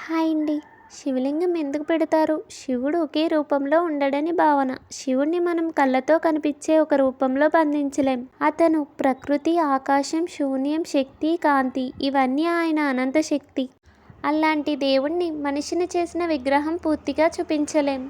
Hi అండి. శివలింగం ఎందుకు పెడతారు? శివుడు ఒకే రూపంలో ఉండడని భావన. శివుణ్ణి మనం కళ్ళతో కనిపించే ఒక రూపంలో బంధించలేం. అతను ప్రకృతి, ఆకాశం, శూన్యం, శక్తి, కాంతి ఇవన్నీ ఆయన అనంత శక్తి. అలాంటి దేవుణ్ణి మనిషిని చేసిన విగ్రహం పూర్తిగా చూపించలేం.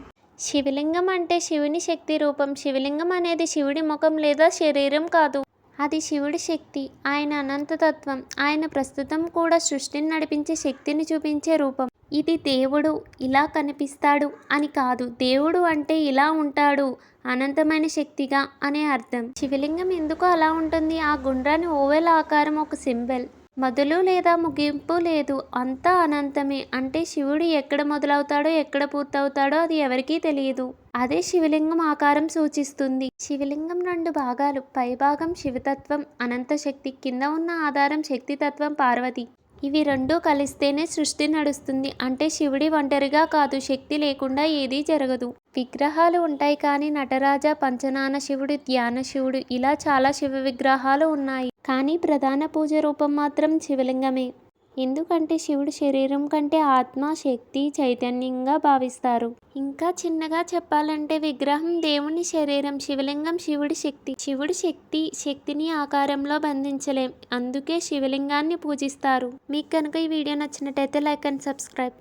శివలింగం అంటే శివుని శక్తి రూపం. శివలింగం అనేది శివుడి ముఖం లేదా శరీరం కాదు. అది శివుడి శక్తి, ఆయన అనంతతత్వం. ఆయన ప్రస్తుతం కూడా సృష్టిని నడిపించే శక్తిని చూపించే రూపం. ఇది దేవుడు ఇలా కనిపిస్తాడు అని కాదు. దేవుడు అంటే ఇలా ఉంటాడు, అనంతమైన శక్తిగా అనే అర్థం. శివలింగం ఎందుకు అలా ఉంటుంది? ఆ గుండ్రాని ఓవెల్ ఆకారం ఒక సింబల్. మొదలు లేదా ముగింపు లేదు, అంతా అనంతమే. అంటే శివుడు ఎక్కడ మొదలవుతాడో ఎక్కడ పూర్తవుతాడో అది ఎవరికీ తెలియదు. అదే శివలింగం ఆకారం సూచిస్తుంది. శివలింగం 2 భాగాలు. పై భాగం శివతత్వం, అనంత శక్తి. కింద ఉన్న ఆధారం శక్తితత్వం, పార్వతి. ఇవి రెండూ కలిస్తేనే సృష్టి నడుస్తుంది. అంటే శివుడి ఒంటరిగా కాదు, శక్తి లేకుండా ఏదీ జరగదు. విగ్రహాలు ఉంటాయి కానీ నటరాజ, పంచనాన శివుడు, ధ్యాన శివుడు ఇలా చాలా శివ విగ్రహాలు ఉన్నాయి. కానీ ప్రధాన పూజ రూపం మాత్రం శివలింగమే. ఎందుకంటే శివుడు శరీరం కంటే ఆత్మ, శక్తి, చైతన్యంగా భావిస్తారు. ఇంకా చిన్నగా చెప్పాలంటే విగ్రహం దేవుని శరీరం, శివలింగం శివుడి శక్తి. శివుడి శక్తిని ఆకారంలో బంధించలేం. అందుకే శివలింగాన్ని పూజిస్తారు. మీకు కనుక ఈ వీడియో నచ్చినట్టయితే లైక్ అండ్ సబ్స్క్రైబ్.